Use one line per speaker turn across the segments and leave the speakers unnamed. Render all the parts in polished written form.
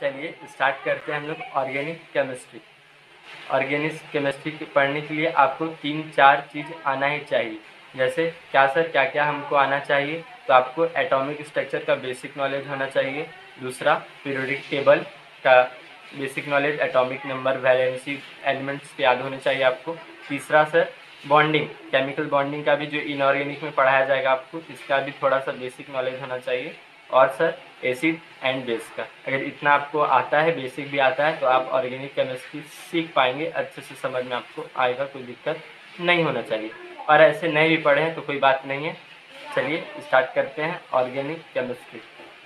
चलिए स्टार्ट करते हैं हम लोग ऑर्गेनिक केमिस्ट्री। ऑर्गेनिक केमिस्ट्री पढ़ने के लिए आपको 3-4 चीज़ आना ही चाहिए। जैसे क्या सर, क्या क्या हमको आना चाहिए? तो आपको एटॉमिक स्ट्रक्चर का बेसिक नॉलेज होना चाहिए। दूसरा, पीरियोडिक टेबल का basic knowledge, atomic number, valency elements याद होने चाहिए आपको। तीसरा सर, बॉन्डिंग, केमिकल बॉन्डिंग का भी जो इनऑर्गेनिक में पढ़ाया जाएगा आपको, इसका भी थोड़ा सा बेसिक नॉलेज होना चाहिए। और सर, एसिड एंड बेस का, अगर इतना आपको आता है, बेसिक भी आता है, तो आप ऑर्गेनिक केमिस्ट्री सीख पाएंगे, अच्छे से समझ में आपको आएगा, कोई दिक्कत नहीं होना चाहिए। और ऐसे नहीं भी पढ़े हैं तो कोई बात नहीं है। चलिए स्टार्ट करते हैं ऑर्गेनिक केमिस्ट्री।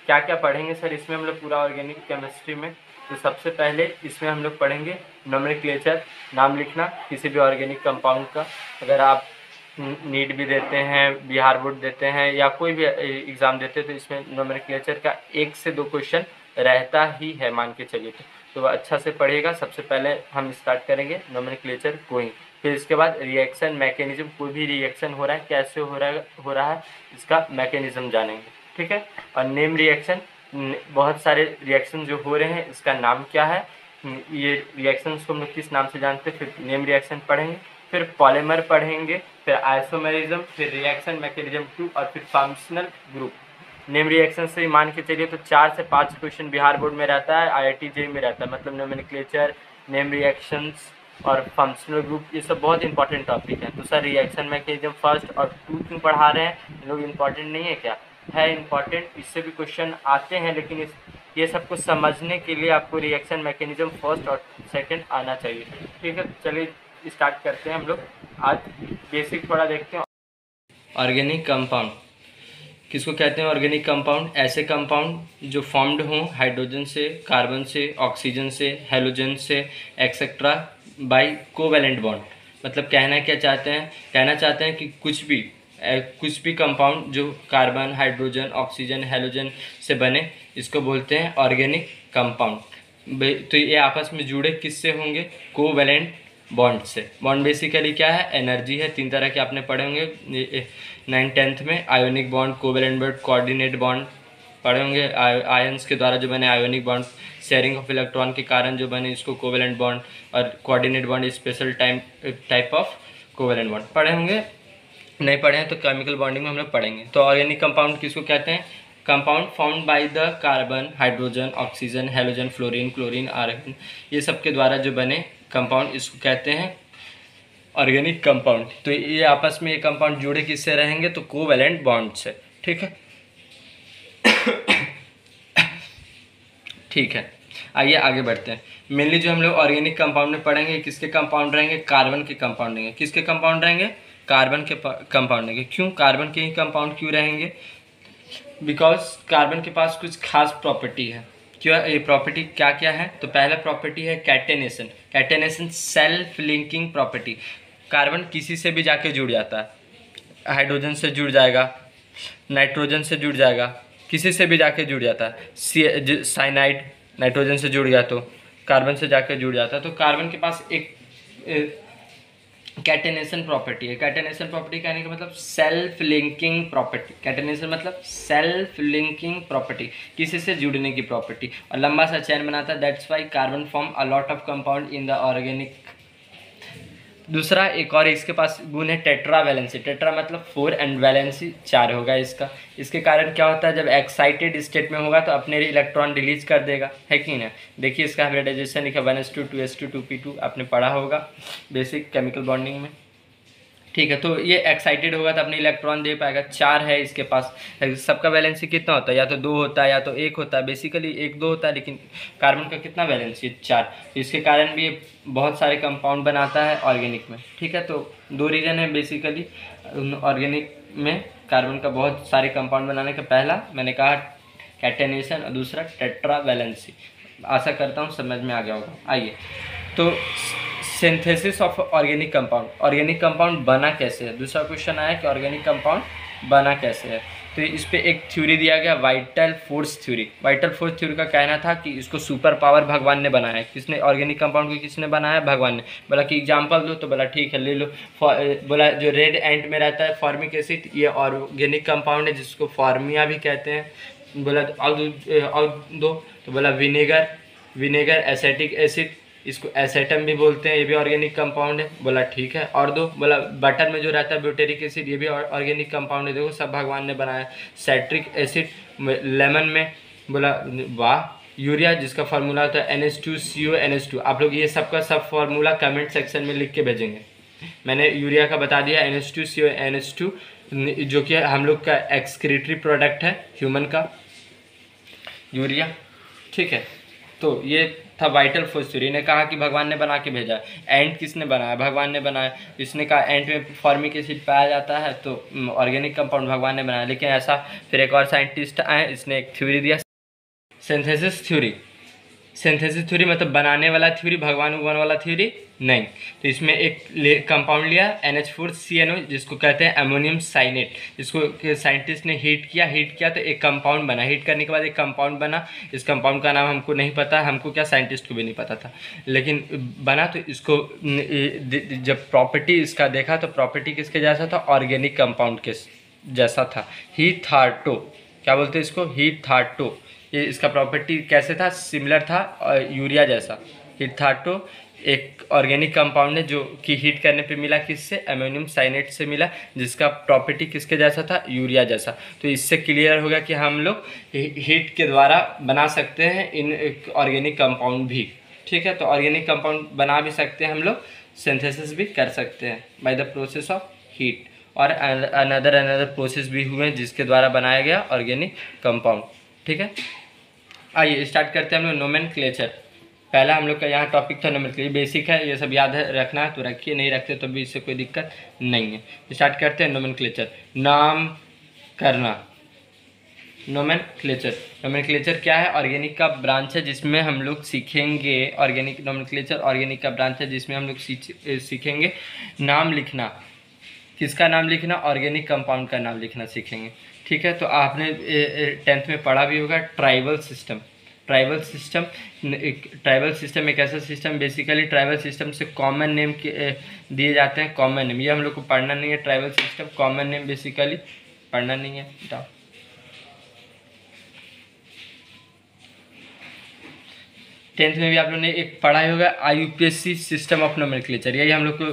क्या क्या पढ़ेंगे सर इसमें हम लोग पूरा ऑर्गेनिक केमिस्ट्री में? तो सबसे पहले इसमें हम लोग पढ़ेंगे नोमेनक्लेचर, नाम लिखना किसी भी ऑर्गेनिक कंपाउंड का। अगर आप नीट भी देते हैं, बिहार बोर्ड देते हैं, या कोई भी एग्ज़ाम देते हैं, तो इसमें नोमेनक्लेचर का 1 से 2 क्वेश्चन रहता ही है, मान के चलिए। तो वह अच्छा से पढ़िएगा। सबसे पहले हम स्टार्ट करेंगे नोमेनक्लेचर को ही, फिर इसके बाद रिएक्शन मैकेनिज्म, कोई भी रिएक्शन हो रहा है, कैसे हो रहा है इसका मैकेनिज्म जानेंगे, ठीक है। और नेम रिएक्शन, बहुत सारे रिएक्शन जो हो रहे हैं इसका नाम क्या है, ये रिएक्शंस को हम लोग किस नाम से जानते हैं, फिर नेम रिएक्शन पढ़ेंगे, फिर पॉलीमर पढ़ेंगे, फिर आइसोमेरिज्म, फिर रिएक्शन मैकेनिज्म 2, और फिर फंक्शनल ग्रुप। नेम रिएक्शन से ही मान के चलिए तो 4 से 5 क्वेश्चन बिहार बोर्ड में रहता है, IIT JEE में रहता है। मतलब नोमेनक्लेचर, नेम रिएक्शंस और फंक्शनल ग्रुप, ये सब बहुत इंपॉर्टेंट टॉपिक है। तो सर रिएक्शन मैकेनिज्म 1 और 2 क्यों पढ़ा रहे हैं? ये लोग इंपॉर्टेंट नहीं है क्या? है इंपॉर्टेंट, इससे भी क्वेश्चन आते हैं, लेकिन ये सब कुछ समझने के लिए आपको रिएक्शन मैकेनिज्म 1 और 2 आना चाहिए, ठीक है। चलिए स्टार्ट करते हैं हम लोग। आज बेसिक थोड़ा देखते हैं। ऑर्गेनिक कंपाउंड किसको कहते हैं? ऑर्गेनिक कंपाउंड ऐसे कंपाउंड जो फॉर्म्ड हों हाइड्रोजन से, कार्बन से, ऑक्सीजन से, हेलोजन से, एक्सेट्रा बाय कोवैलेंट बॉन्ड। मतलब कहना क्या चाहते हैं? कहना चाहते हैं कि कुछ भी कंपाउंड जो कार्बन, हाइड्रोजन, ऑक्सीजन, हेलोजन से बने, इसको बोलते हैं ऑर्गेनिक कंपाउंड। तो ये आपस में जुड़े किससे होंगे? कोवैलेंट बॉन्ड से। बॉन्ड बेसिकली क्या है? एनर्जी है। 3 तरह के आपने पढ़े होंगे 9th-10th में। Ionic bond, covalent bond, coordinate bond पढ़े होंगे। आयंस के द्वारा जो बने ionic bond, sharing of electron के कारण जो बने इसको कोवैलेंट बॉन्ड, और coordinate bond special type of covalent bond पढ़े होंगे। नहीं पढ़े हैं तो केमिकल बॉन्डिंग में हम लोग पढ़ेंगे। तो ऑर्गेनिक कंपाउंड किसको कहते हैं? Compound formed by the carbon, hydrogen, oxygen, halogen, fluorine, chlorine, argon, ये सब के द्वारा जो बने कंपाउंड, इसको कहते हैं ऑर्गेनिक कंपाउंड। तो ये आपस में ये कंपाउंड जुड़े किससे रहेंगे? तो कोवैलेंट बॉन्ड से, ठीक है। ठीक है, आइए आगे बढ़ते हैं। मेनली जो हम लोग ऑर्गेनिक कंपाउंड में पढ़ेंगे, किसके कंपाउंड रहेंगे? कार्बन के कंपाउंड रहेंगे। किसके कंपाउंड रहेंगे? कार्बन के कंपाउंड रहेंगे। क्यों कार्बन के ही कंपाउंड क्यों रहेंगे? बिकॉज कार्बन के पास कुछ खास प्रॉपर्टी है। क्या ये प्रॉपर्टी क्या क्या है? तो पहला प्रॉपर्टी है catenation. Catenation self linking property. Carbon किसी से भी जाके जुड़ जाता है, हाइड्रोजन से जुड़ जाएगा, नाइट्रोजन से जुड़ जाएगा, किसी से भी जाके जुड़ जाता है। साइनाइड नाइट्रोजन से जुड़ गया तो कार्बन से जाके जुड़ जाता है। तो कार्बन के पास एक कैटेनेशन प्रॉपर्टी है। कैटेनेशन प्रॉपर्टी कहने का मतलब सेल्फ लिंकिंग प्रॉपर्टी। कैटेनेशन मतलब सेल्फ लिंकिंग प्रॉपर्टी, किसी से जुड़ने की प्रॉपर्टी, और लंबा सा चेन बनाता है। That's why carbon form a lot of compound in the organic. दूसरा एक और इसके पास गुण है टेट्रा वैलेंसी। टेट्रा मतलब 4 एंड वैलेंसी 4 होगा इसका। इसके कारण क्या होता है? जब एक्साइटेड स्टेट में होगा तो अपने इलेक्ट्रॉन रिलीज कर देगा, है कि ना। देखिए इसका हाइब्रिडाइजेशन लिखा 1s2 2s2 2p2, आपने पढ़ा होगा बेसिक केमिकल बॉन्डिंग में, ठीक है। तो ये एक्साइटेड होगा तो अपने इलेक्ट्रॉन दे पाएगा। 4 है इसके पास। सबका वैलेंसी कितना होता है? या तो 2 होता है या तो 1 होता है। बेसिकली 1-2 होता है, लेकिन कार्बन का कितना वैलेंसी है? 4। तो इसके कारण भी बहुत सारे कंपाउंड बनाता है ऑर्गेनिक में, ठीक है। तो 2 रीज़न है बेसिकली ऑर्गेनिक में कार्बन का बहुत सारे कंपाउंड बनाने का। पहला मैंने कहा कैटेनेशन, और दूसरा टेट्रा वैलेंसी। आशा करता हूँ समझ में आ गया होगा। आइए, तो synthesis of organic compound. Organic compound बना कैसे है? दूसरा क्वेश्चन आया कि ऑर्गेनिक कंपाउंड बना कैसे है। तो इस पे एक थ्योरी दिया गया, vital force theory. Vital force theory का कहना था कि इसको सुपर पावर भगवान ने बनाया है। किसने? ऑर्गेनिक कंपाउंड को किसने बनाया? भगवान ने। बोला कि एग्जाम्पल दो, तो बोला ठीक है ले लो। बोला जो रेड एंट में रहता है फॉर्मिक एसिड, ये ऑर्गेनिक कंपाउंड है जिसको फॉर्मिया भी कहते हैं। बोला और दो, तो बोला विनेगर, विनेगर एसेटिक एसिड, इसको एसेटम भी बोलते हैं, ये भी ऑर्गेनिक कंपाउंड है। बोला ठीक है। और दो, बोला बटर में जो रहता है ब्यूटेरिक एसिड, ये भी ऑर्गेनिक कंपाउंड है। देखो सब भगवान ने बनाया। साइट्रिक एसिड लेमन में। बोला वाह। यूरिया जिसका फार्मूला होता है NH2CO NH2। आप लोग ये सबका सब फार्मूला कमेंट सेक्शन में लिख के भेजेंगे। मैंने यूरिया का बता दिया NH2CO NH2, जो कि हम लोग का एक्सक्रीटरी प्रोडक्ट है ह्यूमन का, यूरिया। ठीक है, तो ये था वाइटल फोर्स थ्योरी। ने कहा कि भगवान ने बना के भेजा। एंट किसने बनाया? भगवान ने बनाया। इसने कहा एंट में फॉर्मिक एसिड पाया जाता है, तो ऑर्गेनिक कंपाउंड भगवान ने बनाया। लेकिन ऐसा फिर एक और साइंटिस्ट आए, इसने एक थ्योरी दिया, सिंथेसिस थ्योरी। सिंथेसिस थ्योरी मतलब बनाने वाला थ्योरी, भगवान वाला थ्योरी नहीं। तो इसमें एक कंपाउंड लिया NH4CNO, जिसको कहते हैं अमोनियम साइनेट। इसको साइंटिस्ट ने हीट किया तो एक कंपाउंड बना। हीट करने के बाद एक कंपाउंड बना। इस कंपाउंड का नाम हमको नहीं पता, हमको क्या, साइंटिस्ट को भी नहीं पता था, लेकिन बना। तो इसको जब प्रॉपर्टी इसका देखा तो प्रॉपर्टी किसके जैसा था? ऑर्गेनिक कंपाउंड के जैसा था। हीथार्टो, क्या बोलते हैं इसको? हीथार्टो। ये इसका प्रॉपर्टी कैसे था? सिमिलर था यूरिया जैसा। हीथार्टो एक ऑर्गेनिक कंपाउंड है जो कि हीट करने पे मिला, किससे? अमोनियम साइनेट से मिला, जिसका प्रॉपर्टी किसके जैसा था? यूरिया जैसा। तो इससे क्लियर हो गया कि हम लोग हीट के द्वारा बना सकते हैं इन ऑर्गेनिक कंपाउंड भी। ठीक है, तो ऑर्गेनिक कंपाउंड बना भी सकते हैं हम लोग, सिंथेसिस भी कर सकते हैं by the process of heat. और अनदर प्रोसेस भी हुए जिसके द्वारा बनाया गया ऑर्गेनिक कंपाउंड। ठीक है, आइए स्टार्ट करते हैं हम लोग नोमेनक्लेचर। पहला हम लोग का यहाँ टॉपिक था नोमेनक्लेचर, बेसिक है, ये सब याद है रखना है तो रखिए, नहीं रखते तो भी इससे कोई दिक्कत नहीं है। स्टार्ट करते हैं नोमेनक्लेचर, नाम करना। नोमेनक्लेचर क्या है? ऑर्गेनिक का ब्रांच है जिसमें हम लोग सीखेंगे, ऑर्गेनिक नोमेनक्लेचर ऑर्गेनिक का ब्रांच है जिसमें हम लोग सीखेंगे नाम लिखना। किसका नाम लिखना? ऑर्गेनिक कंपाउंड का नाम लिखना सीखेंगे। ठीक है, तो आपने 10th में पढ़ा भी होगा ट्राइबल सिस्टम। ट्राइबल सिस्टम एक ऐसा सिस्टम, बेसिकली ट्राइबल सिस्टम से कॉमन नेम दिए जाते हैं। कॉमन नेम ये हम लोग को पढ़ना नहीं है। Tribal system common name basically पढ़ना नहीं है। 10th में भी आप लोगों ने एक पढ़ा ही होगा IUPAC सिस्टम ऑफ नोमेनक्लेचर। यही हम लोग को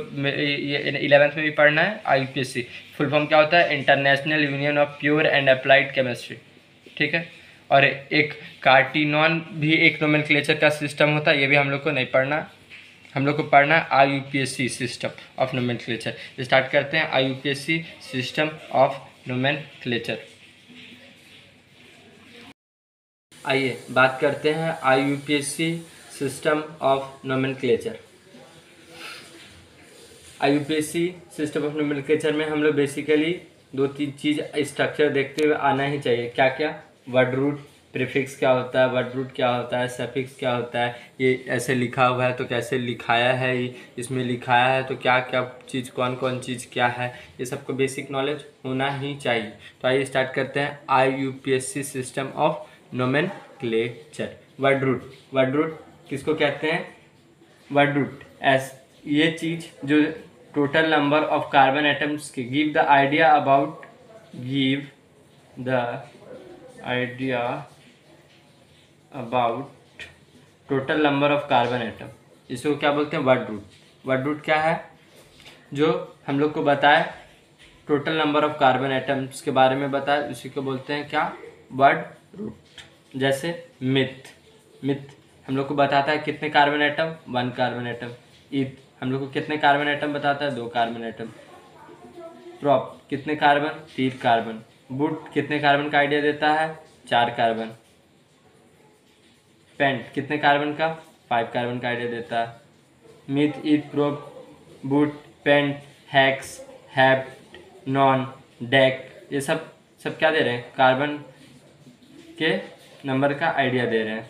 11th में भी पढ़ना है। IUPAC फुल फॉर्म क्या होता है? International union of pure and applied chemistry. ठीक है, और एक कार्टिनॉन भी एक नोमेनक्लेचर का सिस्टम होता है, ये भी हम लोग को नहीं पढ़ना। हम लोग को पढ़ना है IUPAC system of nomenclature. Start करते हैं IUPAC सिस्टम ऑफ नोमेनक्लेचर। आइए बात करते हैं IUPAC system of nomenclature. IUPAC system of nomenclature में हम लोग बेसिकली 2-3 चीज़ स्ट्रक्चर देखते हुए आना ही चाहिए। क्या क्या? वर्ड रूट, प्रीफिक्स क्या होता है, वर्ड रूट क्या होता है, सफिक्स क्या होता है, ये ऐसे लिखा हुआ है तो कैसे लिखाया है, इसमें लिखाया है तो क्या क्या चीज़, कौन कौन चीज़ क्या है, ये सबको बेसिक नॉलेज होना ही चाहिए। तो आइए स्टार्ट करते हैं IUPAC system of nomenclature. Word root किसको कहते हैं? वर्ड रूट ये चीज़ जो total number of carbon atoms के give the idea about total number of carbon atom, इसको क्या बोलते हैं? Word root. वर्ड रूट क्या है? जो हम लोग को बताए total number of carbon atoms के बारे में बताए, उसी को बोलते हैं क्या? Word root. जैसे मिथ हम लोग को बताता है कितने carbon atom? 1 carbon atom. Eth हम लोग को कितने कार्बन एटम बताता है? 2 कार्बन एटम। प्रॉप कितने कार्बन? 3 कार्बन। बुट कितने कार्बन का आइडिया देता है? 4 कार्बन। पेंट कितने कार्बन का? 5 कार्बन का आइडिया देता है। Meth, eth, prop, but, pent, hex, hept, non, dec, ये सब क्या दे रहे हैं? कार्बन के नंबर का आइडिया दे रहे हैं।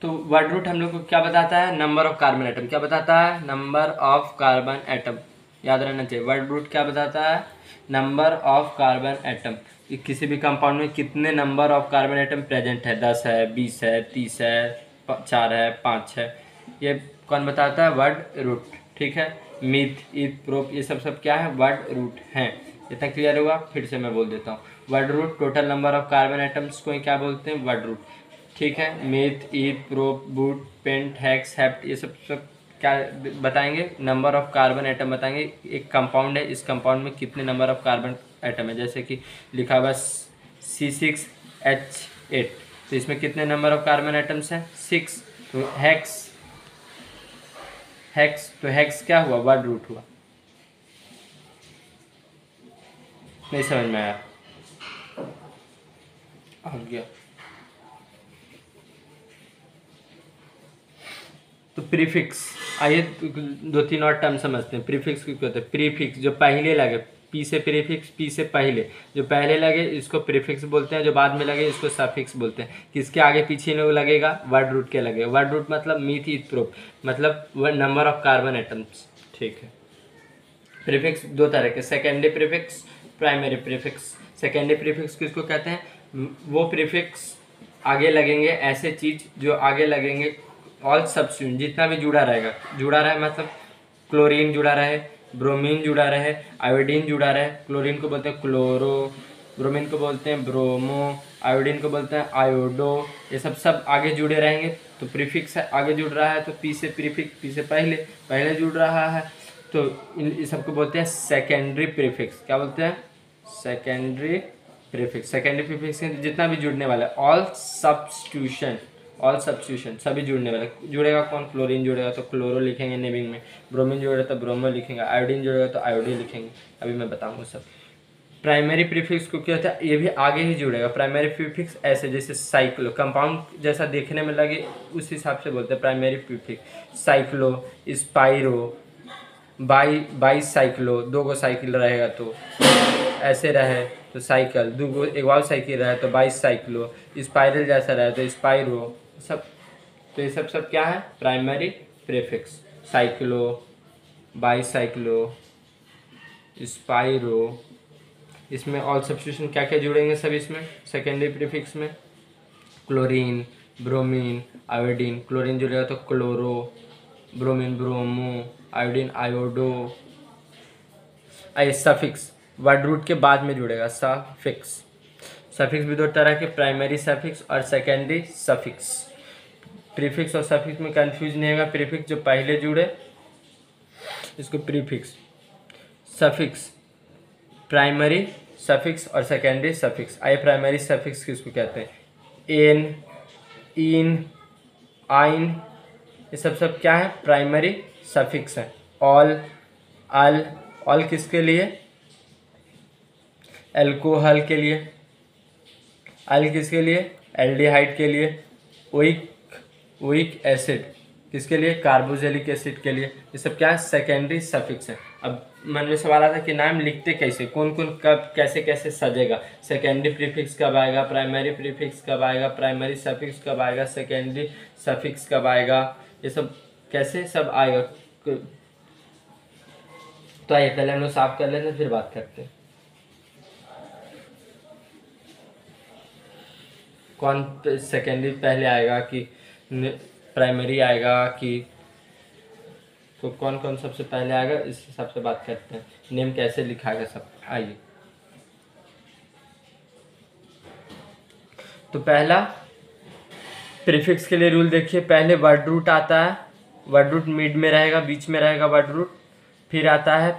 तो वर्ड रूट हम लोग को क्या बताता है? Number of carbon atom. क्या बताता है? Number of carbon atom. याद रहना चाहिए, वर्ड रूट क्या बताता है? Number of carbon atom. किसी भी कंपाउंड में कितने number of carbon atom present है? 10 है, 20 है, 30 है, 4 है, 5 है, ये कौन बताता है? Word root. ठीक है, मिथ, ईथ, प्रोप, ये सब क्या है? वर्ड रूट हैं। इतना क्लियर होगा? फिर से मैं बोल देता हूँ, word root total number of carbon atoms को क्या बोलते हैं, वर्ड रूट। ठीक है, meth, eth, prop, but, pent, hex, hept, ये सब क्या बताएंगे, नंबर ऑफ कार्बन एटम बताएंगे। एक कंपाउंड है, इस कंपाउंड में कितने नंबर ऑफ कार्बन एटम है, जैसे कि लिखा हुआ C6H8, तो इसमें कितने नंबर ऑफ कार्बन एटम्स हैं, 6। तो हेक्स तो हेक्स क्या हुआ, वर्ड रूट हुआ। नहीं समझ में आया, आ गया। तो प्रीफिक्स, आइए 2-3 और टर्म समझते हैं। प्रीफिक्स क्यों कहते हैं, प्रीफिक्स जो पहले लगे, पी से प्रीफिक्स, पी से पहले, जो पहले लगे इसको प्रीफिक्स बोलते हैं, जो बाद में लगे इसको सफिक्स बोलते हैं। किसके आगे पीछे लोग लगेगा, वर्ड रूट के लगेगा। वर्ड रूट मतलब मीथ, ईथ, प्रोप, मतलब नंबर ऑफ कार्बन एटम्स। ठीक है। प्रीफिक्स दो तरह के, secondary prefix, primary prefix. Secondary prefix किसको कहते हैं, वो प्रीफिक्स आगे लगेंगे ऐसे चीज जो आगे लगेंगे ऑल सब्स्टिट्यूएंट, जितना भी जुड़ा रहे मतलब क्लोरीन जुड़ा रहे, ब्रोमीन जुड़ा रहे, आयोडीन जुड़ा रहे। क्लोरीन को बोलते हैं क्लोरो, ब्रोमीन को बोलते हैं ब्रोमो, आयोडीन को बोलते हैं आयोडो। ये सब आगे जुड़े रहेंगे। तो प्रीफिक्स आगे जुड़ रहा है तो पी से प्रीफिक्स, पी से पहले जुड़ रहा है तो इन सबको बोलते हैं सेकेंडरी प्रीफिक्स। क्या बोलते हैं, सेकेंडरी प्रीफिक्स। सेकेंडरी प्रीफिक्स जितना भी जुड़ने वाला है, ऑल सब्स्टिट्यूशन सभी जुड़ने वाले। जुड़ेगा कौन, क्लोरीन जुड़ेगा तो क्लोरो लिखेंगे नेमिंग में, ब्रोमीन जुड़ेगा तो ब्रोमो लिखेंगे, आयोडीन जुड़ेगा तो आयोडीन लिखेंगे। अभी मैं बताऊंगा सब। प्राइमरी प्रीफिक्स को क्या होता है, ये भी आगे ही जुड़ेगा। प्राइमरी प्रीफिक्स ऐसे जैसे साइक्लो, कंपाउंड जैसा देखने में लगे उस हिसाब से बोलते हैं primary prefix. Cyclo, spiro, by cyclo, 2 go cycle रहेगा तो ऐसे रहे तो साइकिल, 2 गो एक बार साइकिल रहे तो बाईस साइक्लो, स्पाइरल जैसा रहे तो स्पाइरो, सब। तो ये सब क्या है, primary prefix. Cyclo, bi cyclo, spiro, इसमें ऑल सब्स्टिट्यूशन क्या क्या जुड़ेंगे सब इसमें सेकेंडरी प्रीफिक्स में। क्लोरीन, ब्रोमीन, आयोडीन, क्लोरीन जुड़ेगा तो chloro, bromine bromo, iodine iodo. Suffix word root के बाद में जुड़ेगा, सफिक्स। सफिक्स भी 2 तरह के, प्राइमरी सफिक्स और सेकेंडरी सफिक्स। प्रीफिक्स और सफिक्स में कंफ्यूज नहीं होगा। प्रीफिक्स जो पहले जुड़े इसको प्रीफिक्स, सफिक्स प्राइमरी सफिक्स और सेकेंडरी सफिक्स। आइए प्राइमरी सफिक्स किसको कहते हैं, एन, इन, आइन, ये सब क्या है, प्राइमरी सफिक्स है। ऑल, अल, ऑल किसके लिए, एल्कोहल के लिए, अल किसके लिए, एल्डिहाइड के लिए, ओइक एसिड किसके लिए, कार्बोजेलिक एसिड के लिए। ये सब क्या है, सेकेंडरी सफिक्स है। अब मन में सवाल आता है कि नाम लिखते कैसे, कौन कौन कब कैसे कैसे सजेगा, सेकेंडरी प्रीफिक्स कब आएगा, प्राइमरी प्रीफिक्स कब आएगा, प्राइमरी सफिक्स कब आएगा, सेकेंडरी सफिक्स कब आएगा, ये सब कैसे सब आएगा। तो आइए पहले हम लोग साफ कर लेते हैं फिर बात करते हैं। कौन सेकेंडरी पहले आएगा कि प्राइमरी आएगा कि, तो कौन कौन सबसे पहले आएगा इस हिसाब से बात करते हैं। नेम कैसे लिखाएगा सब, आइए। तो पहला प्रीफिक्स के लिए रूल देखिए, पहले वर्ड रूट आता है, वर्ड रूट मिड में रहेगा, बीच में रहेगा वर्ड रूट, फिर आता है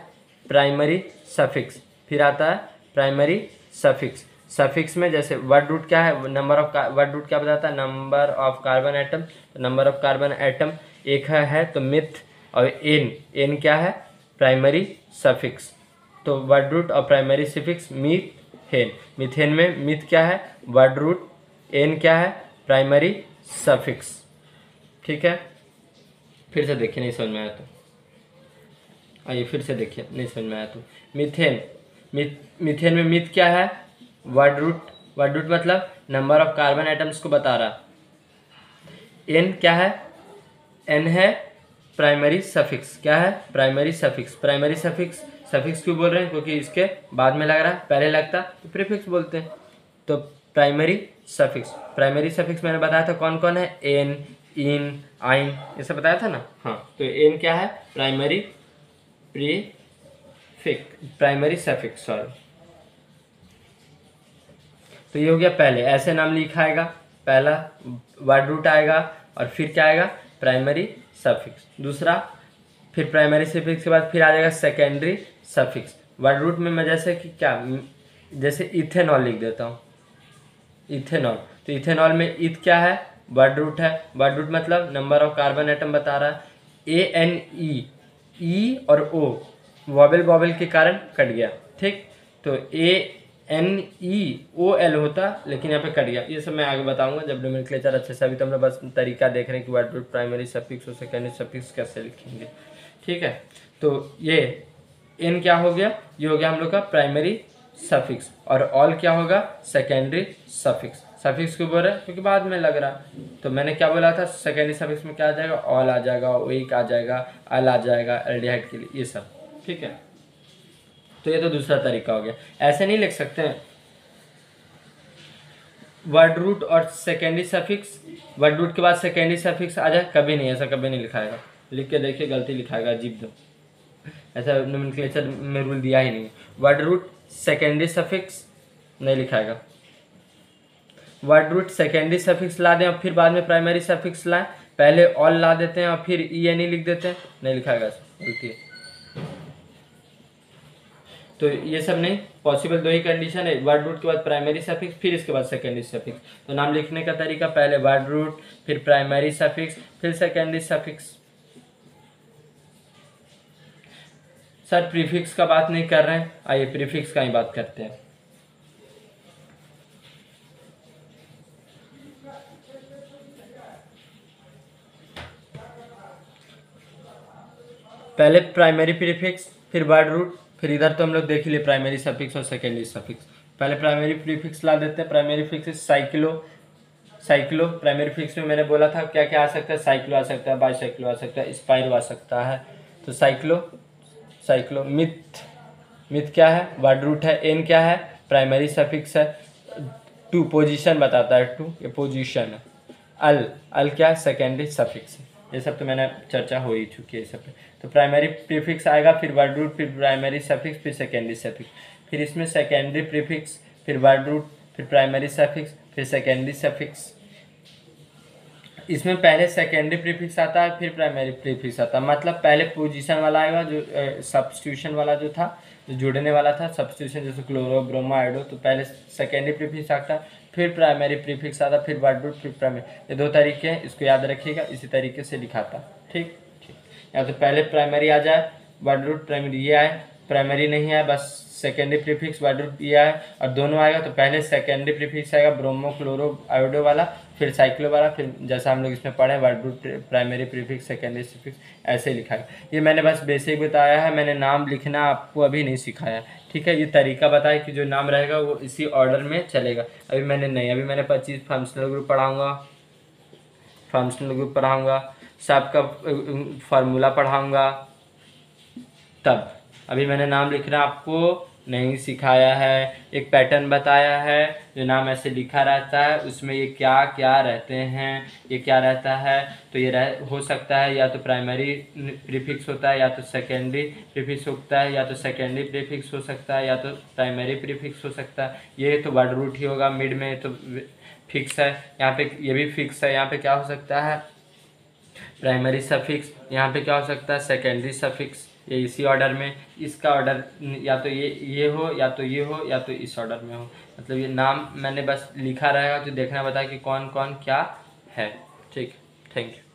प्राइमरी सफिक्स, फिर आता है प्राइमरी सफिक्स। सफिक्स में जैसे वर्ड रूट क्या है, नंबर ऑफ वर्ड रूट क्या बताता है, नंबर ऑफ कार्बन एटम। तो नंबर ऑफ कार्बन एटम एक है तो मिथ, और एन क्या है, प्राइमरी सफिक्स। तो वर्ड रूट और प्राइमरी सफिक्स मीथेन, मीथेन में मिथ क्या है, वर्ड रूट, एन क्या है, प्राइमरी सफिक्स। ठीक है, फिर से देखिए नहीं समझ में आया तो आइए फिर से देखिए, नहीं समझ में आया तो मीथेन, मीथेन में मिथ क्या है, वर्ड रूट मतलब नंबर ऑफ कार्बन एटम्स को बता रहा। एन क्या है, एन है प्राइमरी सफिक्स, क्या है, प्राइमरी सफिक्स। प्राइमरी सफिक्स क्यों बोल रहे हैं, क्योंकि इसके बाद में लग रहा है, पहले लगता तो प्रीफिक्स बोलते हैं। तो प्राइमरी सफिक्स मैंने बताया था कौन कौन है, एन, इन, आइन, ये सब बताया था ना। हाँ, तो एन क्या है, प्राइमरी सफिक्स, सॉरी। तो ये हो गया पहले, ऐसे नाम लिखाएगा, पहला वर्ड रूट आएगा और फिर क्या आएगा, प्राइमरी सफिक्स। दूसरा फिर प्राइमरी सफिक्स के बाद फिर आ जाएगा सेकेंडरी सफिक्स। वर्ड रूट में मैं जैसे कि क्या, जैसे इथेनॉल लिख देता हूँ, इथेनॉल, तो इथेनॉल में इथ क्या है, वर्ड रूट है। वर्ड रूट मतलब नंबर ऑफ कार्बन एटम बता रहा है। ANE, ई और ओ वॉबल के कारण कट गया, ठीक। तो ANEOL होता, लेकिन यहाँ पे कट गया। ये सब मैं आगे बताऊंगा जब नोमेनक्लेचर अच्छे से, अभी तो हम लोग बस तरीका देख रहे हैं कि वर्ड रूट प्राइमरी सफिक्स और सेकेंडरी सफिक्स कैसे लिखेंगे, ठीक है। तो ये एन क्या हो गया, ये हो गया हम लोग का प्राइमरी सफिक्स, और ऑल क्या होगा, सेकेंडरी सफिक्स। सफिक्स क्यों बोल रहे हैं, क्योंकि बाद में लग रहा, तो मैंने क्या बोला था, सेकेंडरी सफिक्स में क्या आ जाएगा, ऑल आ जाएगा, ओइक आ जाएगा, अल आ जाएगा एल्डिहाइड के लिए, ये सब, ठीक है। तो ये तो दूसरा तरीका हो गया। ऐसे नहीं लिख सकते हैं वर्ड रूट और सेकेंडरी सफिक्स, वर्ड रूट के बाद सेकेंडरी सफिक्स आ जाए, कभी नहीं, ऐसा कभी नहीं लिखाएगा। लिख के देखिए गलती लिखाएगा, अजीब दो, ऐसा नोमेनक्लेचर में रूल दिया ही नहीं। वर्ड रूट सेकेंडरी सफिक्स नहीं लिखाएगा, वर्ड रूट सेकेंडरी सफिक्स ला दें और फिर बाद में प्राइमरी सफिक्स लाएं, पहले ऑल ला देते हैं और फिर ENE लिख देते हैं, नहीं लिखाएगा, गलती है। तो ये सब नहीं पॉसिबल, दो ही कंडीशन है, वर्ड रूट के बाद प्राइमरी सफिक्स फिर इसके बाद सेकेंडरी सफिक्स। तो नाम लिखने का तरीका, पहले वर्ड रूट, फिर प्राइमरी सफिक्स, फिर सेकेंडरी सफिक्स। सर प्रीफिक्स का बात नहीं कर रहे हैं, आइए प्रीफिक्स का ही बात करते हैं। पहले प्राइमरी प्रीफिक्स, फिर वर्ड रूट, फिर इधर तो हम लोग देख ही लिए प्राइमरी सफिक्स और सेकेंडरी सफिक्स। पहले प्राइमरी प्रीफिक्स ला देते हैं। Primary prefix cyclo primary prefix में मैंने बोला था क्या क्या आ सकता है, साइक्लो आ सकता है, बाईसाइक्लो आ सकता है, स्पाइरो आ सकता है। तो साइक्लो मिथ क्या है, वर्ड रूट है, एन क्या है, प्राइमरी सफिक्स है, टू पोजीशन बताता है, टू ये पोजीशन है, अल क्या है, सेकेंडरी सफिक्स है। ये सब तो मैंने चर्चा हो ही चुकी है इस सब पे। तो प्राइमरी प्रीफिक्स आएगा, फिर वर्ड रूट, फिर प्राइमरी सफिक्स, फिर सेकेंडरी सफिक्स, फिर इसमें सेकेंडरी प्रीफिक्स, फिर वर्ड रूट, फिर प्राइमरी सफिक्स, फिर सेकेंडरी सफिक्स। इसमें पहले सेकेंडरी प्रीफिक्स आता है, फिर प्राइमरी प्रीफिक्स आता है। मतलब पहले पोजीशन वाला आएगा, जो सब्स्टिट्यूशन वाला जो था, जो जुड़ने वाला था, सब्स्टिट्यूशन जैसे क्लोरो, ब्रोमो, आयोडो, तो पहले सेकेंडरी प्रीफिक्स आता है, फिर प्राइमरी प्रीफिक्स आता, फिर वर्ड रूट, फिर प्राइमरी। ये दो तरीके हैं, इसको याद रखिएगा, इसी तरीके से लिखाता, ठीक। या तो पहले प्राइमरी आ जाए, वर्ड रूट प्राइमरी ये आए, प्राइमरी नहीं आए, बस सेकेंडरी प्रीफिक्स वर्ड रूट ये आए, और दोनों आएगा तो पहले सेकेंडरी प्रीफिक्स आएगा, ब्रोमो, क्लोरो, आयोडो वाला, फिर साइक्लो वाला, फिर जैसा हम लोग इसमें पढ़े word root, primary prefix, secondary prefix, ऐसे लिखा है। ये मैंने बस बेसिक बताया है, मैंने नाम लिखना आपको अभी नहीं सिखाया, ठीक है। ये तरीका बताया कि जो नाम रहेगा वो इसी ऑर्डर में चलेगा। अभी मैंने नहीं, अभी मैंने 25 फंक्शनल ग्रुप पढ़ाऊँगा, सबका फार्मूला पढ़ाऊँगा, तब अभी मैंने नाम लिखना आपको नहीं सिखाया है। एक पैटर्न बताया है, जो नाम ऐसे लिखा रहता है, उसमें ये क्या क्या रहते हैं, ये क्या रहता है, तो ये हो सकता है या तो प्राइमरी प्रीफिक्स होता है, या तो सेकेंडरी प्रीफिक्स होता है, या तो सेकेंडरी प्रीफिक्स हो सकता है, या तो प्राइमरी प्रीफिक्स हो सकता है। ये तो वर्ड रूट ही होगा, मिड में तो फिक्स है, यहाँ पे ये भी फिक्स है। यहाँ पे क्या हो सकता है, प्राइमरी सफिक्स, यहाँ पे क्या हो सकता है, सेकेंडरी सफिक्स। ये इसी ऑर्डर में, इसका ऑर्डर या तो ये हो, या तो ये हो, या तो इस ऑर्डर में हो। मतलब ये नाम मैंने बस लिखा रहेगा, तो देखना बताया कि कौन कौन क्या है, ठीक। Thank you.